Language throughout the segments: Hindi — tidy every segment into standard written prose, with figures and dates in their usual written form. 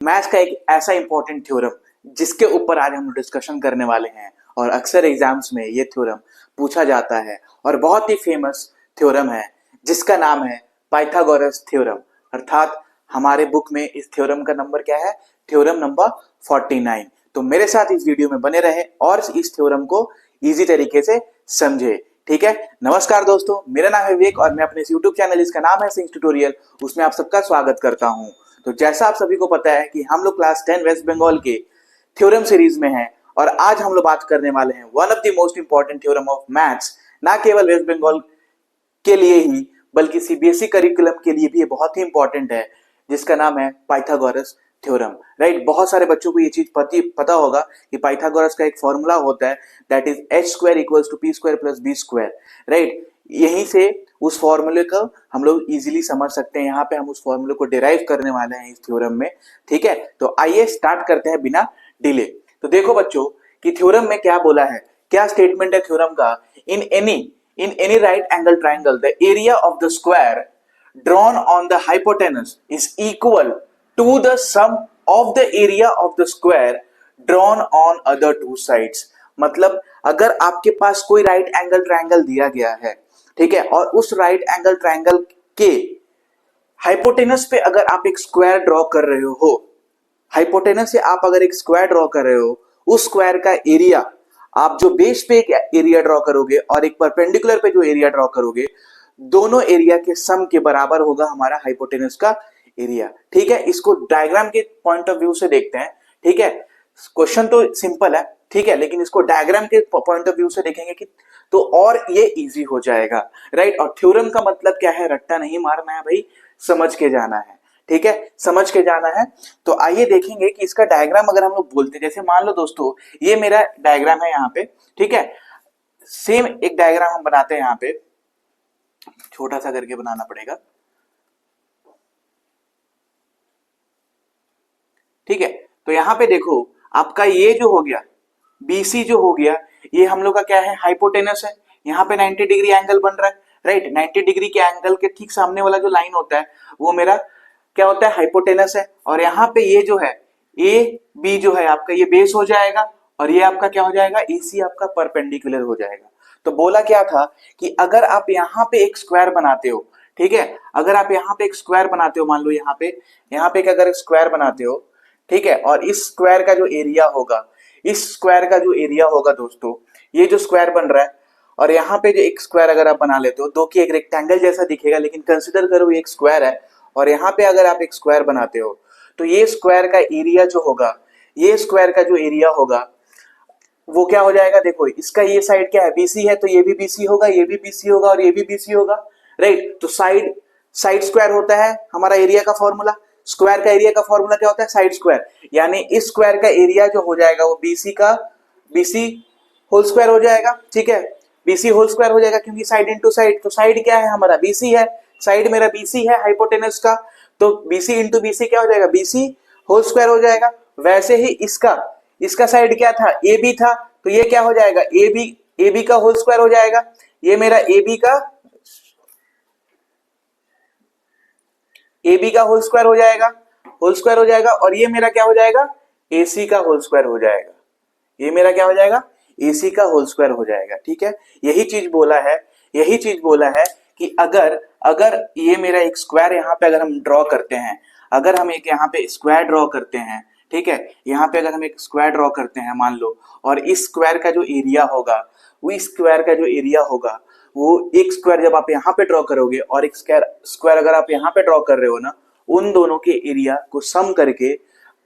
मैथ्स का एक ऐसा इंपॉर्टेंट थ्योरम जिसके ऊपर आज हम डिस्कशन करने वाले हैं और अक्सर एग्जाम्स में ये थ्योरम पूछा जाता है और बहुत ही फेमस थ्योरम है जिसका नाम है पाइथागोरस थ्योरम। अर्थात हमारे बुक में इस थ्योरम का नंबर क्या है? Theorem number 49। तो मेरे साथ इस वीडियो में बने रहे और इस थ्योरम को इजी तरीके से समझे। ठीक है, नमस्कार दोस्तों, मेरा नाम है विवेक और मैं अपने इस यूट्यूब चैनल जिसका नाम है सिंस ट्यूटोरियल, उसमें आप सबका स्वागत करता हूं। तो जैसा आप सभी को पता है कि हम लोग क्लास 10 वेस्ट बंगाल के थ्योरम सीरीज में हैं और आज हम लोग बात करने वाले हैं one of the most important theorem of maths, ना केवल वेस्ट बंगाल के लिए ही बल्कि सीबीएसई करिकुलम के लिए भी ये बहुत ही इंपॉर्टेंट है, जिसका नाम है पाइथागोरस थ्योरम। राइट, बहुत सारे बच्चों को ये चीज पता होगा कि पाइथागोरस का एक फॉर्मूला होता है that is H square equals to P square plus B square. Right, यहीं से उस फॉर्मूले को हम लोग इजीली समझ सकते हैं। यहाँ पे हम उस फॉर्मूले को डिराइव करने वाले हैं इस थ्योरम में। ठीक है, तो आइए स्टार्ट करते हैं बिना डिले। तो देखो बच्चों कि थ्योरम में क्या बोला है, क्या स्टेटमेंट है थ्योरम का। in any right angle triangle the area of the square drawn on the hypotenuse is equal to the sum of the area of the square drawn on other two sides। मतलब अगर आपके पास कोई राइट एंगल ट्रायंगल दिया गया है, ठीक है, और उस राइट एंगल ट्रायंगल के हाइपोटेनस पे अगर आप एक स्क्वायर ड्रॉ कर रहे हो, हाइपोटेनस से आप अगर एक स्क्वायर ड्रॉ कर रहे हो, उस स्क्वायर का एरिया आप जो बेस पे एक एरिया ड्रॉ करोगे और एक परपेंडिकुलर पे जो एरिया ड्रॉ करोगे, दोनों एरिया के सम के बराबर होगा हमारा हाइपोटेनस का एरिया। ठीक है, इसको डायग्राम के पॉइंट ऑफ व्यू से देखते हैं। ठीक है, क्वेश्चन तो सिंपल है, ठीक है, लेकिन इसको डायग्राम के पॉइंट ऑफ व्यू से देखेंगे कि तो और ये इजी हो जाएगा। राइट, और थ्योरम का मतलब क्या है? रट्टा नहीं मारना है भाई, समझ के जाना है। ठीक है, समझ के जाना है। तो आइए देखेंगे कि इसका डायग्राम अगर हम लोग बोलते हैं, जैसे मान लो दोस्तों ये मेरा डायग्राम है यहाँ पे। ठीक है, सेम एक डायग्राम हम बनाते हैं यहाँ पे, छोटा सा करके बनाना पड़ेगा। ठीक है, तो यहाँ पे देखो आपका ये जो हो गया BC जो हो गया, ये हम लोग का क्या है? हाइपोटेनस है। यहाँ पे 90 डिग्री एंगल बन रहा है। राइट, 90 डिग्री के एंगल के ठीक सामने वाला जो लाइन होता है वो मेरा क्या होता है? हाइपोटेनस है। और यहाँ पे ये जो है AB जो है आपका, ये बेस हो जाएगा और ये आपका क्या हो जाएगा? AC आपका परपेंडिकुलर हो जाएगा। तो बोला क्या था कि अगर आप यहाँ पे एक स्क्वायर बनाते हो, ठीक है, अगर आप यहाँ पे एक स्क्वायर बनाते हो, मान लो यहाँ पे एक अगर स्क्वायर बनाते हो, ठीक है, और इस स्क्वायर का जो एरिया होगा, इस स्क्वायर का जो एरिया होगा दोस्तों, ये जो स्क्वायर बन रहा है और यहाँ पे जो एक स्क्वायर अगर आप बना लेते हो, दो की एक रेक्टेंगल जैसा दिखेगा, लेकिन कंसिडर करो ये एक स्क्वायर है और यहाँ पे अगर आप एक स्क्वायर बनाते हो तो ये स्क्वायर का एरिया जो होगा, ये स्क्वायर का जो एरिया होगा वो क्या हो जाएगा? देखो इसका ये साइड क्या है? BC है, तो ये भी BC होगा, ये भी BC होगा और ये भी BC होगा। राइट, तो साइड स्क्वायर होता है हमारा एरिया का फॉर्मूला। स्क्वायर का एरिया का फॉर्मूला क्या होता है? Side square. यानी इस स्क्वायर का एरिया जो हो जाएगा वो BC होल स्क्वायर हो जाएगा। ठीक है, BC होल स्क्वायर हो जाएगा क्योंकि साइड इंटू साइड, तो साइड क्या है हमारा? BC है, साइड मेरा BC है हाइपोटेनस का, तो BC इंटू BC क्या हो जाएगा? BC होल स्क्वायर हो जाएगा। वैसे ही इसका साइड क्या था? AB था, तो ये क्या हो जाएगा? AB का होल स्क्वायर हो जाएगा। ये मेरा AB का होल स्क्वायर हो जाएगा और ये मेरा क्या हो जाएगा? AC का होल स्क्वायर हो जाएगा। ये मेरा क्या हो जाएगा? AC का होल स्क्वायर हो जाएगा। ठीक है, यही चीज बोला है कि अगर ये मेरा एक स्क्वायर यहाँ पे अगर हम ड्रॉ करते हैं, अगर हम एक यहाँ पे स्क्वायर ड्रॉ करते हैं, ठीक है, यहाँ पे अगर हम एक स्क्वायर ड्रॉ करते हैं मान लो, और इस स्क्वायर का जो एरिया होगा, वो स्क्वायर का जो एरिया होगा, वो एक स्क्वायर जब आप यहाँ पे ड्रॉ करोगे और एक स्क्वायर अगर आप यहाँ पे ड्रॉ कर रहे हो ना, उन दोनों के एरिया को सम करके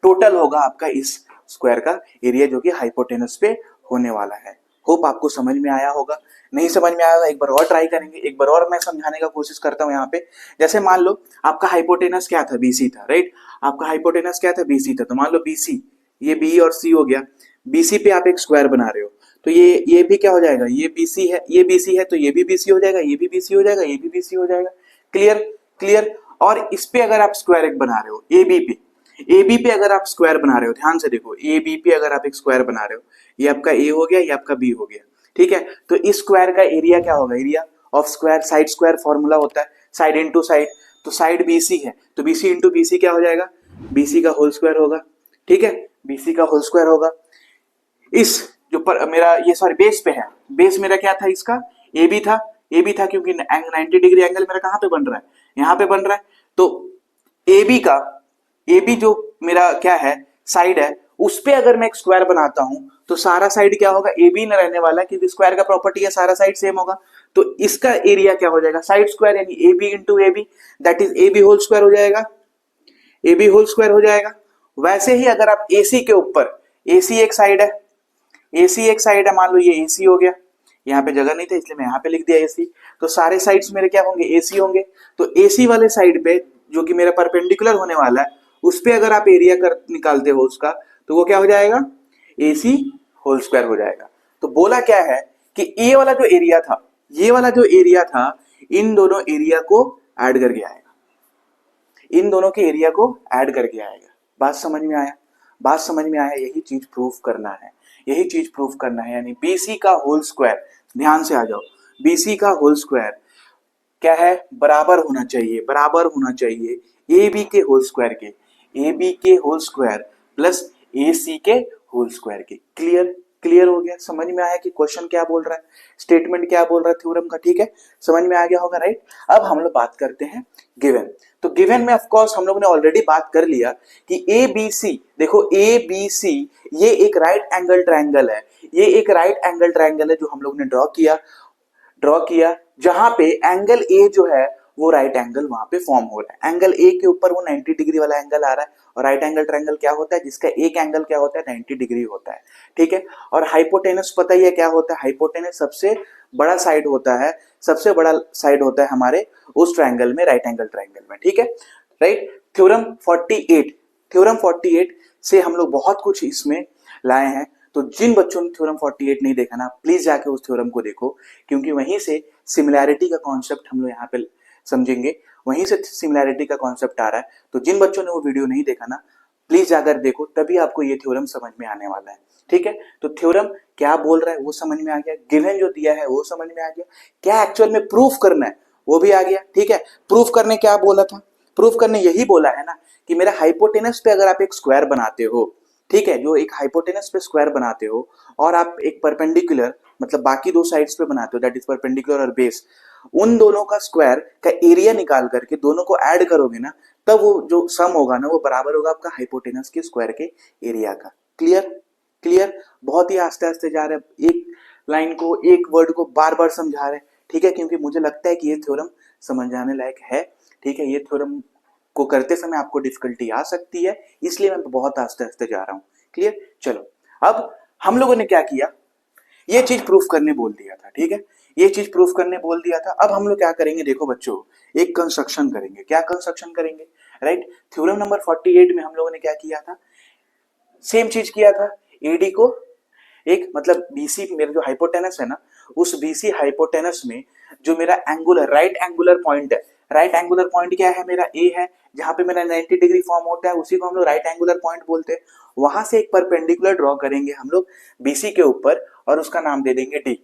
टोटल होगा आपका इस स्क्वायर का एरिया जो कि हाइपोटेनस पे होने वाला है। होप आपको समझ में आया होगा। नहीं समझ में आया एक बार और ट्राई करेंगे, एक बार और मैं समझाने का कोशिश करता हूँ। यहाँ पे जैसे मान लो आपका हाइपोटेनस क्या था? BC था। राइट, आपका हाइपोटेनस क्या था? BC था। तो मान लो BC, ये B और C हो गया। BC पे आप एक स्क्वायर बना रहे हो, तो ये भी क्या हो जाएगा? ये BC है तो ये भी BC हो जाएगा, ये भी BC हो जाएगा, ये भी BC हो जाएगा। क्लियर। और इस पे अगर आप स्क्वायर एक बना रहे हो AB पे अगर आप स्क्वायर बना रहे हो, ध्यान से देखो, AB पे अगर आप एक स्क्वायर बना रहे हो, ये आपका A हो गया, ये आपका B हो गया। ठीक है, तो इस स्क्वायर का एरिया क्या होगा? Area of square, side square formula होता है साइड इंटू साइड, तो साइड BC है तो BC इंटू BC क्या हो जाएगा? BC का होल स्क्वायर होगा, ठीक है, BC का होल स्क्वायर होगा। इस जो पर मेरा ये सॉरी बेस पे है, बेस मेरा क्या था इसका, AB था, AB था क्योंकि 90 डिग्री एंगल मेरा कहाँ पे बन रहा है, यहाँ पे बन रहा है। तो AB का, AB जो मेरा क्या है साइड है, उस पे अगर मैं एक स्क्वायर बनाता हूं तो सारा साइड क्या होगा, AB न रहने वाला, क्योंकि स्क्वायर का प्रॉपर्टी है सारा साइड सेम होगा। तो इसका एरिया क्या हो जाएगा, साइड स्क्वायर यानी AB into AB, that is AB whole square हो जाएगा, AB होल स्क्वायर हो जाएगा। वैसे ही अगर आप AC के ऊपर, AC एक साइड है, AC एक साइड है, मान लो ये AC हो गया, यहाँ पे जगह नहीं था इसलिए मैं यहाँ पे लिख दिया AC, तो सारे साइड्स मेरे क्या होंगे, AC होंगे। तो AC वाले साइड पे जो कि मेरा परपेंडिकुलर होने वाला है, उस पे अगर आप एरिया कर निकालते हो उसका, तो वो क्या हो जाएगा, AC होल स्क्वायर हो जाएगा। तो बोला क्या है कि ये वाला जो एरिया था, ये वाला जो एरिया था, इन दोनों एरिया को ऐड करके आएगा, इन दोनों के एरिया को ऐड करके आएगा। बात समझ में आया, बात समझ में आया, यही चीज प्रूफ करना है, यही चीज प्रूफ करना है। यानी BC का होल स्क्वायर, ध्यान से आ जाओ, BC का होल स्क्वायर क्या है, बराबर होना चाहिए, बराबर होना चाहिए AB के होल स्क्वायर के, AB के होल स्क्वायर प्लस AC के होल स्क्वायर के। क्लियर, क्लियर हो गया, समझ में आया कि क्वेश्चन क्या बोल रहा है, स्टेटमेंट क्या बोल रहा है थ्योरम का, ठीक है, समझ में आ गया होगा, राइट। अब हम लोग बात करते हैं गिवन। तो गिवन में ऑफ कोर्स हम लोग ने ऑलरेडी बात कर लिया कि ABC, देखो ABC ये एक राइट एंगल ट्रायंगल है, ये एक राइट एंगल ट्रायंगल है जो हम लोग ने ड्रॉ किया, जहां पे एंगल ए जो है वो राइट एंगल वहां पे फॉर्म हो रहा है, एंगल ए के ऊपर वो 90 डिग्री वाला एंगल आ रहा है। और राइट एंगल ट्रायंगल क्या होता है, जिसका एक एंगल क्या होता है, 90 डिग्री होता है, ठीक है। और हाइपोटेनस पता ही है क्या होता है, हाइपोटेनस सबसे बड़ा साइड होता है, सबसे बड़ा साइड होता है हमारे उस ट्रायंगल में, राइट एंगल ट्रायंगल में, ठीक है, राइट। थ्योरम 48, थ्योरम 48 से हम लोग बहुत कुछ इसमें लाए हैं। तो जिन बच्चों ने थ्योरम 48 नहीं देखा ना, प्लीज जाके उस थ्योरम को देखो, क्योंकि वहीं से सिमिलैरिटी का कॉन्सेप्ट हम लोग यहाँ पे समझेंगे, वहीं से सिमिलैरिटी का कॉन्सेप्ट आ रहा है। तो जिन बच्चों ने वो वीडियो नहीं देखा ना, प्लीज जाकर देखो, तभी आपको ये थ्योरम समझ में आने वाला है, ठीक है। तो थ्योरम क्या बोल रहा है वो समझ में आ गया, गिवन जो दिया है वो समझ में आ गया, क्या एक्चुअल में प्रूफ करना है वो भी आ गया, ठीक है। प्रूफ करने क्या बोला था, प्रूफ करने यही बोला है ना कि मेरा हाइपोटेनस पे अगर आप एक स्क्वायर बनाते हो, ठीक है, जो एक हाइपोटेनस पे स्क्वायर बनाते हो और आप एक परपेंडिकुलर मतलब बाकी दो साइड्स पे बनाते हो, दैट इज परपेंडिकुलर और बेस, उन दोनों का स्क्वायर का एरिया निकाल करके दोनों को ऐड करोगे ना, तब वो जो सम होगा ना वो बराबर होगा आपका हाइपोटेनस के स्क्वायर के एरिया का। क्लियर, क्लियर, बहुत ही आस्ते आस्ते जा रहे हैं, एक लाइन को, एक वर्ड को बार बार समझा रहे हैं, ठीक है, क्योंकि मुझे लगता है कि ये थ्योरम समझ आने लायक है, ठीक है। ये थ्योरम को करते समय आपको डिफिकल्टी आ सकती है, इसलिए मैं बहुत आस्ते आस्ते जा रहा हूं। क्लियर, चलो अब हम लोगों ने क्या किया, ये चीज प्रूफ करने बोल दिया था, ठीक है, ये चीज प्रूफ करने बोल दिया था। अब हम लोग क्या करेंगे, देखो बच्चों, एक कंस्ट्रक्शन करेंगे। क्या कंस्ट्रक्शन करेंगे, राइट। थ्योरम नंबर 48 में हम लोगों ने क्या किया था, सेम चीज किया था, एडी को एक मतलब बीसी, मेरा जो हाइपोटेनस है ना, उस बीसी हाइपोटेनस में जो मेरा एंगुलर राइट एंगुलर पॉइंट है, राइट एंगुलर पॉइंट क्या है, मेरा ए है, जहां पे मेरा 90 डिग्री फॉर्म होता है, उसी को हम लोग राइट एंगुलर पॉइंट बोलते हैं। वहां से एक परपेंडिकुलर ड्रॉ करेंगे हम लोग बीसी के ऊपर और उसका नाम दे देंगे डी,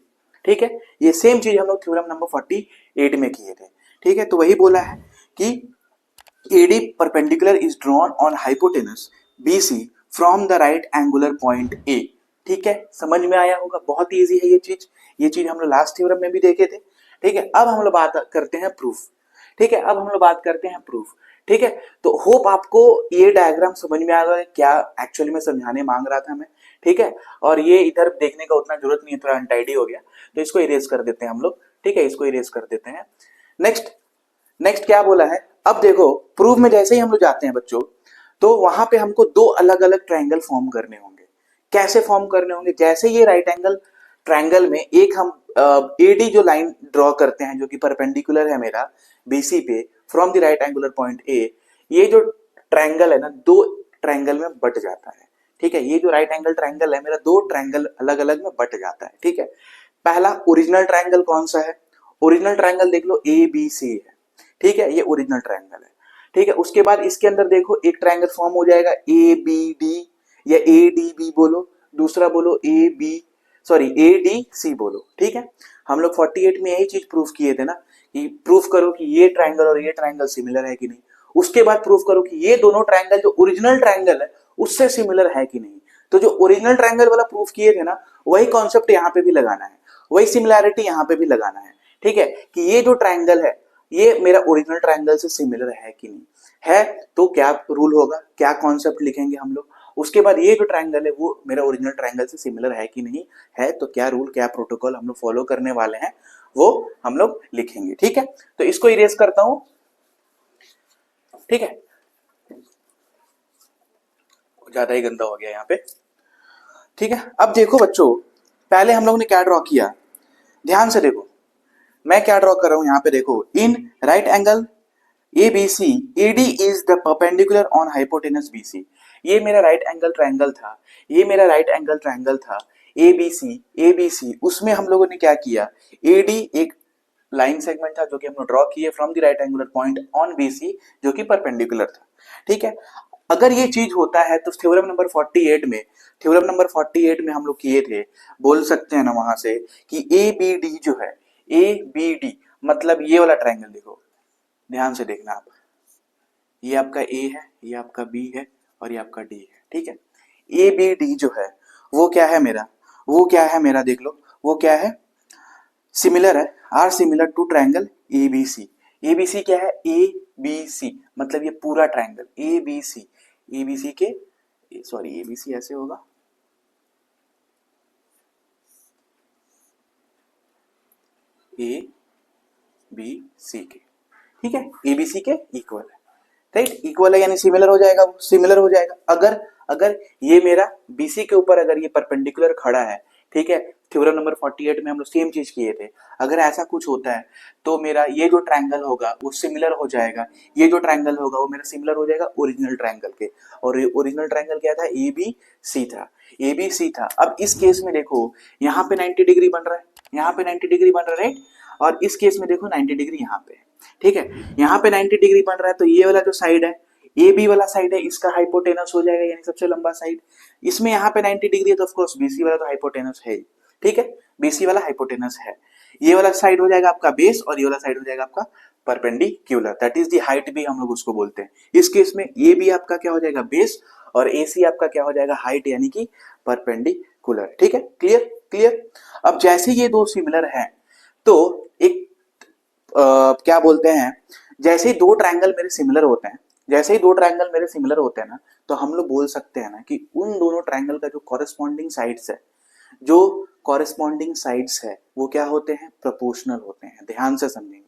ठीक है। ये सेम चीज हम लोग थ्योरम नंबर 48 में किए थे, ठीक है। तो वही बोला है कि AD perpendicular is drawn on hypotenuse BC from the right angular point A, ठीक है, समझ में आया होगा, बहुत इजी है ये चीज हम लोग लास्ट थ्योरम में भी देखे थे, ठीक है। अब हम लोग बात करते हैं प्रूफ, ठीक है, अब हम लोग बात करते हैं प्रूफ, ठीक है। तो होप आपको ये डायग्राम समझ में आ गया क्या एक्चुअली में समझाने मांग रहा था मैं, ठीक है। और ये इधर देखने का उतना जरूरत नहीं है, थोड़ा अनटाइडी हो गया, तो इसको इरेज कर देते हैं हम लोग, ठीक है, इसको इरेज कर देते हैं। नेक्स्ट, नेक्स्ट क्या बोला है, अब देखो प्रूफ में जैसे ही हम लोग जाते हैं बच्चों, तो वहां पे हमको दो अलग अलग ट्रायंगल फॉर्म करने होंगे। कैसे फॉर्म करने होंगे, जैसे ये राइट एंगल ट्रायंगल में एक हम एडी जो लाइन ड्रॉ करते हैं जो कि परपेंडिकुलर है मेरा बीसी पे from the right angular point A, ये जो ट्रायंगल है ना दो ट्रायंगल में बट जाता है, ठीक है। ये जो राइट एंगल ट्रायंगल है मेरा दो ट्रायंगल अलग अलग में बट जाता है, ठीक है। पहला ओरिजिनल ट्रायंगल कौन सा है, ओरिजिनल ट्रायंगल देख लो ए बी सी है, ठीक है, ये ओरिजिनल ट्रायंगल है, ठीक है। उसके बाद इसके अंदर देखो एक ट्रायंगल फॉर्म हो जाएगा ए बी डी या ए डी बी बोलो, दूसरा बोलो A B sorry A D C बोलो, ठीक है। हम लोग 48 में यही चीज प्रूफ किए थे ना कि प्रूफ करो कि ये ट्रायंगल और ये ट्रायंगल सिमिलर है कि नहीं, उसके बाद प्रूव करो कि ये दोनों ट्रायंगल जो ओरिजिनल ट्रायंगल है उससे सिमिलर है कि नहीं। तो जो ओरिजिनल ट्रायंगल वाला प्रूफ किए थे ना, वही कॉन्सेप्ट यहाँ पे भी लगाना है, वही सिमिलैरिटी यहाँ पे भी लगाना है। ठीक है, कि ये जो ट्रायंगल है ये मेरा ओरिजिनल ट्रायंगल से सिमिलर है कि नहीं है। तो क्या रूल होगा, क्या कॉन्सेप्ट लिखेंगे हम लोग, उसके बाद ये जो ट्रायंगल है वो मेरा ओरिजिनल ट्रायंगल से सिमिलर है कि नहीं है, तो क्या रूल क्या प्रोटोकॉल हम लोग फॉलो करने वाले हैं वो हम लोग लिखेंगे। ठीक है, तो इसको इरेज करता हूं। ठीक है, ज्यादा ही गंदा हो गया यहाँ पे। ठीक है, अब देखो बच्चों, पहले हम लोग ने क्या ड्रॉ किया, ध्यान से देखो, मैं क्या ड्रॉ कर रहा हूं यहाँ पे देखो, in right angle ABC AD is the perpendicular on hypotenuse BC। ये मेरा राइट एंगल ट्रायंगल था, ये मेरा राइट एंगल ट्रायंगल था ABC उसमें हम लोगों ने क्या किया, AD एक लाइन सेगमेंट था जो कि हमने ड्रॉ किए from the right angular point on BC जो कि परपेंडिकुलर था। ठीक है, अगर ये चीज होता है तो थ्योरम नंबर 48 में हम लोग किए थे, बोल सकते हैं ना वहां से कि ABD जो है, ABD मतलब ये वाला ट्रायंगल देखो, ध्यान से देखना आप, ये आपका A है, ये आपका B है और ये आपका D है। ठीक है, ABD जो है वो क्या है मेरा, वो क्या है मेरा देख लो, वो क्या है, सिमिलर है, are similar to triangle ABC। ABC क्या है, ABC मतलब ये पूरा ट्रायंगल ABC के, सॉरी ABC ऐसे होगा, ABC के, ठीक है, ABC के इक्वल है, राइट, इक्वल है यानी सिमिलर हो जाएगा, वो सिमिलर हो जाएगा। अगर अगर ये मेरा BC के ऊपर अगर ये परपेंडिकुलर खड़ा है, ठीक है, थ्योरम नंबर 48 में हम लोग सेम चीज किए थे, अगर ऐसा कुछ होता है तो मेरा ये जो ट्रायंगल होगा वो सिमिलर हो जाएगा, ये जो ट्रायंगल होगा वो मेरा सिमिलर हो जाएगा ओरिजिनल ट्रायंगल के, और ओरिजिनल ट्रायंगल क्या था, ABC था। अब इस केस में देखो यहाँ पे 90 डिग्री बन रहा है, यहाँ पे 90 डिग्री बन रहा है, राइट, और इस केस में देखो 90 डिग्री यहाँ पे, ठीक है, यहाँ पे 90 डिग्री बन रहा है, तो ये वाला जो साइड है, ए बी वाला साइड है, इसका हाइपोटेनस हो जाएगा यानी सबसे लंबा साइड, इसमें यहाँ पे 90 डिग्री है तो ऑफ कोर्स BC वाला तो हाइपोटेनस है ही, ठीक है, BC वाला हाइपोटेनस है, ये वाला साइड हो जाएगा आपका बेस और ये वाला साइड हो जाएगा आपका perpendicular, that is the height भी हम लोग उसको बोलते हैं। इस केस में ये भी आपका क्या हो जाएगा, बेस, और AC आपका क्या हो जाएगा, हाइट यानी कि परपेंडिकुलर। ठीक है, क्लियर क्लियर। अब जैसे ये दो सिमिलर हैं तो एक क्या बोलते हैं, जैसे ही दो ट्रायंगल मेरे सिमिलर होते हैं, जैसे ही दो ट्रायंगल मेरे सिमिलर होते हैं ना, तो हम लोग बोल सकते हैं ना कि उन दोनों ट्रायंगल का जो कॉरेस्पॉन्डिंग साइड्स है, जो कॉरेस्पॉन्डिंग साइड्स है वो क्या होते हैं, प्रोपोर्शनल होते हैं। ध्यान से समझेंगे,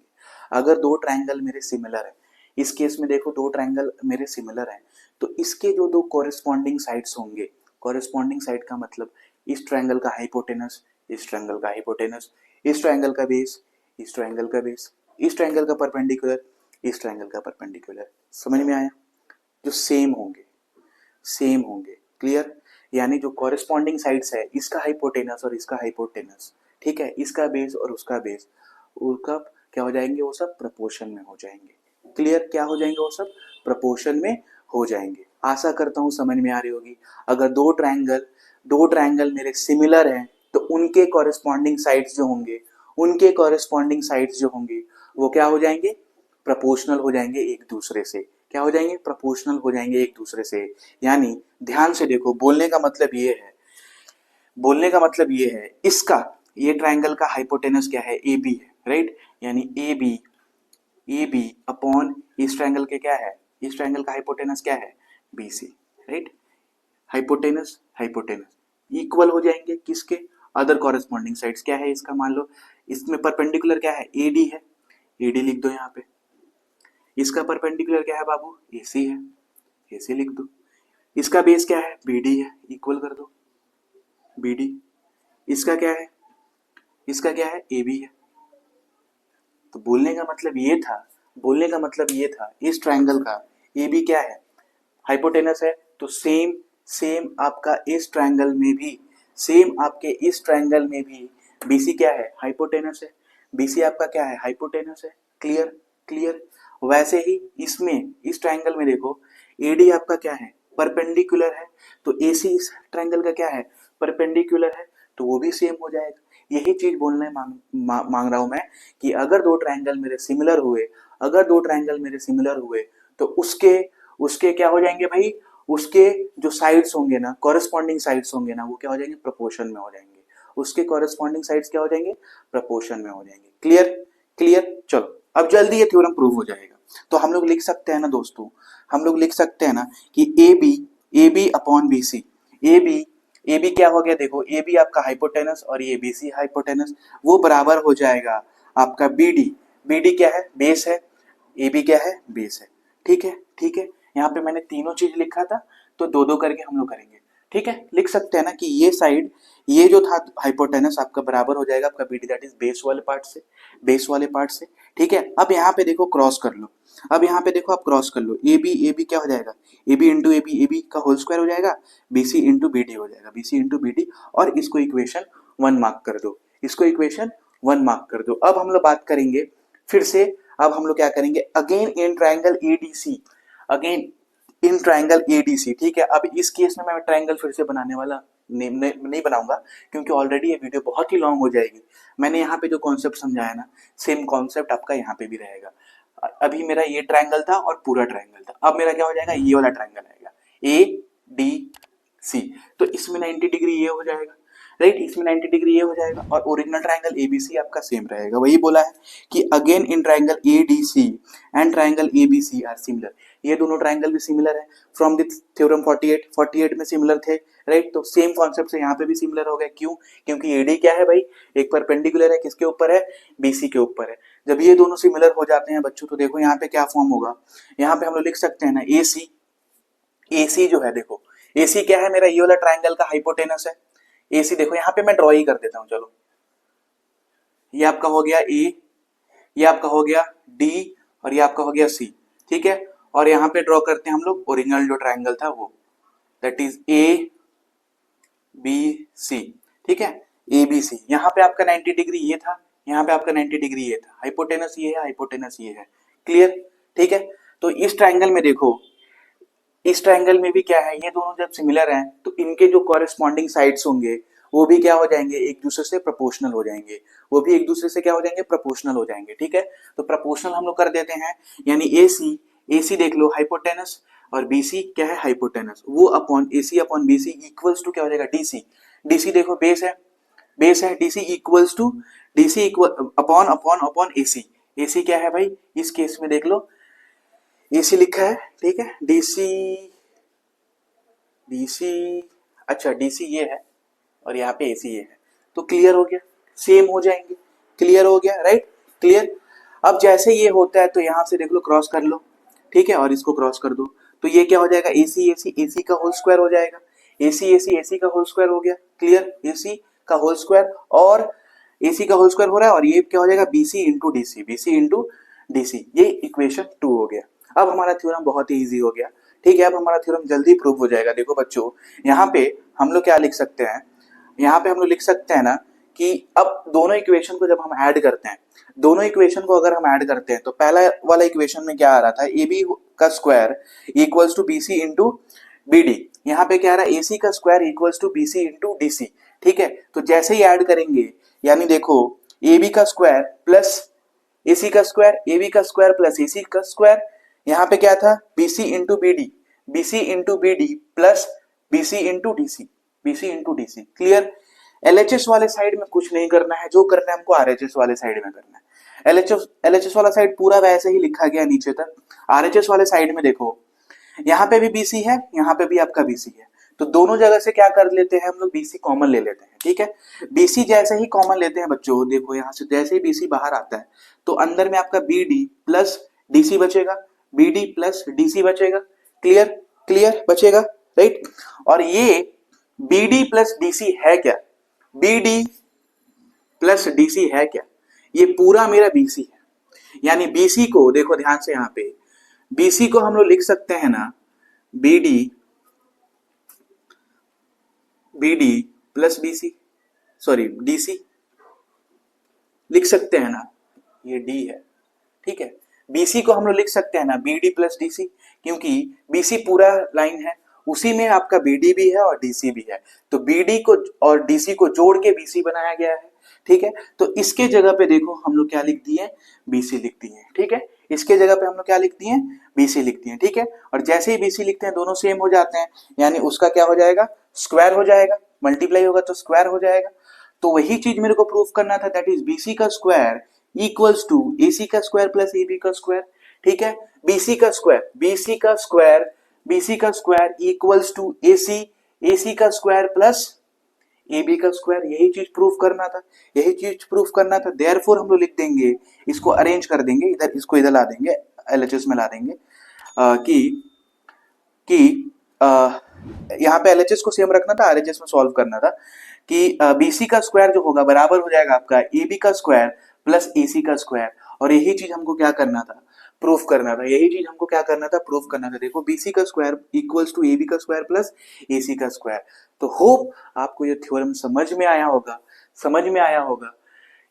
अगर दो ट्रायंगल मेरे सिमिलर है, इस केस में देखो दो ट्रायंगल मेरे सिमिलर हैं, तो इसके जो दो कॉरेस्पॉन्डिंग साइड्स होंगे, कॉरेस्पॉन्डिंग साइड का मतलब इस ट्रायंगल का हाइपोटेनस, इस ट्रायंगल का हाइपोटेनस, इस ट्रायंगल का बेस, इस ट्रायंगल का बेस, इस ट्रायंगल का परपेंडिकुलर, इस ट्रायंगल का परपेंडिकुलर। समझ में आया, जो सेम होंगे, सेम होंगे, क्लियर, यानी जो कॉरेस्पॉन्डिंग साइड्स है, इसका हाइपोटेनस और इसका हाइपोटेनस, ठीक है, इसका बेस और उसका बेस, उनका क्या हो जाएंगे, वो सब प्रपोर्शन में हो जाएंगे। क्लियर, क्या हो जाएंगे, वो सब प्रपोर्शन में हो जाएंगे। आशा करता हूँ समझ में आ रही होगी। अगर दो ट्रायंगल मेरे सिमिलर हैं तो उनके कॉरेस्पॉन्डिंग साइड्स जो होंगे, उनके कॉरेस्पॉन्डिंग साइड्स जो होंगे वो क्या हो जाएंगे, प्रपोर्शनल हो जाएंगे एक दूसरे से। क्या हो जाएंगे, प्रपोर्शनल हो जाएंगे एक दूसरे से। यानी ध्यान से देखो, बोलने का मतलब ये है, बोलने का मतलब ये है, इसका, ये ट्रायंगल का हाइपोटेनस क्या है, AB है, राइट, यानी AB अपॉन इस ट्रायंगल के क्या है, इस ट्रायंगल का हाइपोटेनस क्या है, BC, right, hypotenuse hypotenuse equal हो जाएंगे किसके, अदर कॉरेस्पॉन्डिंग साइड्स क्या है इसका, मान लो इसमें परपेंडिकुलर क्या है, AD है, AD लिख दो यहाँ पे, इसका परपेंडिकुलर क्या है बाबू, AC है, AC लिख दो, इसका बेस क्या है, BD है, इक्वल कर दो BD, इसका क्या है, इसका क्या है, AB है। तो बोलने का मतलब ये था, बोलने का मतलब ये था, इस ट्रायंगल का AB क्या है, हाइपोटेनस है, तो सेम सेम आपका इस ट्रायंगल में भी, सेम आपके इस ट्रायंगल में भी BC क्या है, हाइपोटेनस है, BC आपका क्या है, हाइपोटेनस है। Clear clear. वैसे ही इसमें, इस ट्रायंगल में देखो AD आपका क्या है, परपेंडिकुलर है, तो AC इस ट्रायंगल का क्या है, परपेंडिकुलर है, तो वो भी सेम हो जाएगा। यही चीज बोलने मांग रहा हूं मैं कि अगर दो ट्रायंगल मेरे सिमिलर हुए, अगर दो ट्रायंगल मेरे सिमिलर हुए, तो उसके उसके क्या हो जाएंगे भाई, उसके जो साइड्स होंगे ना, कॉरेस्पॉन्डिंग साइड्स होंगे ना, वो क्या हो जाएंगे, प्रोपोर्शन में हो जाएंगे। उसके कॉरेस्पॉन्डिंग साइड्स क्या हो जाएंगे, प्रोपोर्शन में हो जाएंगे। Clear, clear. चलो अब जल्दी ये थ्योरम प्रूव हो जाएगा। तो हम लोग लिख सकते हैं ना दोस्तों, हम लोग लिख सकते हैं ना कि A B upon B C, A B क्या हो गया, देखो ए बी आपका हाइपोटेनस और ये बी सी हाइपोटेनस, वो बराबर हो जाएगा आपका बी डी क्या है, बेस है, ए बी क्या है, बेस है। ठीक है, ठीक है। यहाँ पे मैंने तीनों चीज लिखा था, तो दो दो करके हम लोग करेंगे। ठीक है, लिख सकते हैं ना कि ये साइड, ये जो था हाइपोटेनस आपका बराबर हो जाएगा आपका B D, that is base वाले पार्ट से, बेस वाले पार्ट से। ठीक है, अब यहाँ पे देखो क्रॉस कर लो, अब यहाँ पे देखो आप क्रॉस कर लो, ए बी क्या हो जाएगा, ए बी का होल स्क्वायर हो जाएगा, B C into B D हो जाएगा, B C into B D, और इसको इक्वेशन 1 मार्क कर दो, इसको इक्वेशन 1 मार्क कर दो। अब हम लोग बात करेंगे फिर से, अब हम लोग क्या करेंगे, again in triangle ADC, again in triangle ADC. ठीक है, अब इस केस में मैं ट्राइंगल फिर से बनाने वाला नहीं बनाऊंगा, क्योंकि ऑलरेडी ये वीडियो बहुत ही लॉन्ग हो जाएगी। मैंने यहाँ पे जो कॉन्सेप्ट समझाया ना, सेम कॉन्सेप्ट आपका यहाँ पे भी रहेगा। अभी मेरा ये ट्राइंगल था और पूरा ट्राइंगल था, अब मेरा क्या हो जाएगा, ये वाला ट्राइंगल आएगा ए डी सी, तो इसमें 90 डिग्री ये हो जाएगा, राइट, इसमें 90 डिग्री ये हो जाएगा, और ओरिजिनल ट्राइंगल एबीसी आपका सेम रहेगा। वही बोला है कि again in triangle ADC and triangle ABC are similar, ये दोनों ट्राइंगल भी सिमिलर है फ्रॉम द थ्योरम 48 में सिमिलर थे, राइट। तो सेम कॉन्सेप्ट से यहाँ पे भी सिमिलर हो गए, क्यों, क्योंकि एडी क्या है भाई, एक परपेंडिकुलर है, किसके ऊपर है, बीसी के ऊपर है। जब ये दोनों सिमिलर हो जाते हैं बच्चों, तो देखो यहाँ पे क्या फॉर्म होगा, यहाँ पे हम लोग लिख सकते हैं ना एसी, एसी जो है देखो, एसी क्या है, मेरा ये वाला ट्राइंगल का हाइपोटेनस है। एसी देखो यहाँ पे मैं ड्रॉ ही कर देता हूँ, चलो ये आपका हो गया ए, ये आपका हो गया डी, और ये आपका हो गया सी। ठीक है, और यहाँ पे ड्रॉ करते हैं हम लोग ओरिजिनल जो ट्राइंगल था वो, that is A B C. ठीक है, ए बी सी, यहाँ पे आपका 90 डिग्री ये था, यहाँ पे आपका 90 डिग्री ये था, हाइपोटेनस ये है, हाइपोटेनस ये है। क्लियर, ठीक है। तो इस ट्राइंगल में देखो, इस ट्राइंगल में भी क्या है, ये दोनों जब सिमिलर हैं तो इनके जो कॉरेस्पॉन्डिंग साइड्स होंगे वो भी क्या हो जाएंगे, एक दूसरे से प्रोपोर्शनल हो जाएंगे, वो भी एक दूसरे से क्या हो जाएंगे, प्रोपोर्शनल हो जाएंगे। ठीक है, तो प्रोपोर्शनल हम लोग कर देते हैं, यानी ए सी देख लो हाइपोटेनस, और बी सी क्या है, हाइपोटेनस, वो upon A C upon B C equals to क्या हो जाएगा, डी सी, डी सी देखो बेस है, बेस है, D C equals to, D C equal upon upon upon A C, A C क्या है भाई, इस केस में देख लो एसी लिखा है। ठीक है, डीसी, डीसी, अच्छा डीसी ये है और यहाँ पे एसी ये है, तो क्लियर हो गया, सेम हो जाएंगे, क्लियर हो गया, राइट, क्लियर। अब जैसे ये होता है तो यहाँ से देख लो क्रॉस कर लो, ठीक है, और इसको क्रॉस कर दो, तो ये क्या हो जाएगा, एसी एसी एसी का होल स्क्वायर हो जाएगा, एसी एसी एसी का होल स्क्वायर हो गया, क्लियर, एसी का होल स्क्वायर, और एसी का होल स्क्वायर हो रहा है, और ये क्या हो जाएगा, BC into DC, BC into DC, ये इक्वेशन 2 हो गया। अब हमारा थ्योरम बहुत ही इजी हो गया। ठीक है, अब हमारा थ्योरम जल्दी प्रूव हो जाएगा। देखो बच्चों, यहाँ पे हम लोग क्या लिख सकते हैं, यहाँ पे हम लोग लिख सकते हैं ना कि अब दोनों इक्वेशन को जब हम ऐड करते हैं, दोनों इक्वेशन को अगर हम ऐड करते हैं, तो पहला वाला इक्वेशन में क्या आ रहा था, ए बी का square equals to B C into B D, यहाँ पे क्या आ रहा है, ए सी का square equals to B C into D C. ठीक है, तो जैसे ही ऐड करेंगे, यानी देखो ए बी का स्क्वायर प्लस एसी का स्क्वायर, ए बी का स्क्वायर प्लस एसी का स्क्वायर, यहाँ पे क्या था, BC into B D, BC into B D plus BC into DC, BC into DC. Clear, LHS वाले साइड में कुछ नहीं करना है, जो करना है हमको आरएचएस वाले साइड में करना है। एलएचएस वाला साइड पूरा वैसे ही लिखा गया नीचे तक, आरएचएस वाले साइड में देखो, यहाँ पे भी बीसी है, यहाँ पे भी आपका बीसी है, तो दोनों जगह से क्या कर लेते हैं हम लोग, बीसी कॉमन ले लेते हैं। ठीक है, बीसी जैसे ही कॉमन लेते हैं बच्चों, देखो यहाँ से जैसे ही बीसी बाहर आता है, तो अंदर में आपका बी डी प्लस डीसी बचेगा, बी डी प्लस डीसी बचेगा। क्लियर, क्लियर बचेगा, राइट। और ये बी डी प्लस डीसी है क्या, बी डी प्लस डीसी है क्या, ये पूरा मेरा बीसी है, यानी बीसी को देखो ध्यान से, यहाँ पे बीसी को हम लोग लिख सकते हैं ना, B D plus BC, sorry DC लिख सकते हैं ना, ये डी है। ठीक है, बीसी को हम लोग लिख सकते हैं ना, बी डी प्लस डीसी, क्योंकि बीसी पूरा लाइन है, उसी में आपका बीडी भी है और डीसी भी है, तो बीडी को और डीसी को जोड़ के बीसी बनाया गया है। ठीक है, तो इसके जगह पे देखो हम लोग क्या लिख दिए, बीसी लिख दिए। ठीक है, इसके जगह पे हम लोग क्या लिखती हैं, BC लिखती हैं, ठीक है। और जैसे ही BC लिखते हैं दोनों सेम हो जाते हैं, यानी उसका क्या हो जाएगा, स्क्वायर हो जाएगा, मल्टीप्लाई होगा तो स्क्वायर हो जाएगा। तो वही चीज मेरे को प्रूफ करना था, दैट इज BC का स्क्वायर इक्वल्स टू AC का स्क्वायर प्लस AB का स्क्वायर, ठीक है। BC का स्क्वायर, BC का स्क्वायर इक्वल्स टू AC का स्क्वायर प्लस AB का स्क्वायर, यही चीज प्रूफ करना था, यही चीज प्रूफ करना था। देयरफॉर हम लोग लिख देंगे, इसको अरेंज कर देंगे, इधर इसको इधर ला देंगे, LHS में ला देंगे कि यहाँ पे LHS को सेम रखना था, RHS में सॉल्व करना था कि BC का स्क्वायर जो होगा बराबर हो जाएगा आपका AB का स्क्वायर प्लस AC का स्क्वायर। और यही चीज हमको क्या करना था, प्रूफ करना था, यही चीज हमको क्या करना था, प्रूफ करना था। देखो BC का स्क्वायर इक्वल्स टू AB का स्क्वायर प्लस AC का स्क्वायर। तो होप आपको ये थ्योरम समझ में आया होगा।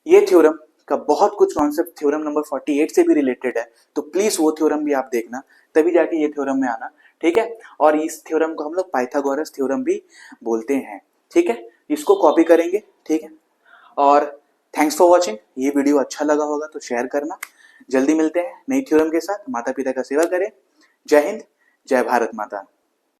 ये थ्योरम का बहुत कुछ कॉन्सेप्ट थ्योरम नंबर 48 से भी रिलेटेड है, तो प्लीज वो थ्योरम भी आप देखना, तभी जाके ये थ्योरम में आना, ठीक है। और इस थ्योरम को हम लोग पाइथागोरस थ्योरम भी बोलते हैं, ठीक है। इसको कॉपी करेंगे, ठीक है। और थैंक्स फॉर वॉचिंग। ये वीडियो अच्छा लगा होगा तो शेयर करना। जल्दी मिलते हैं नई थ्योरम के साथ। माता पिता का सेवा करें। जय हिंद, जय भारत माता।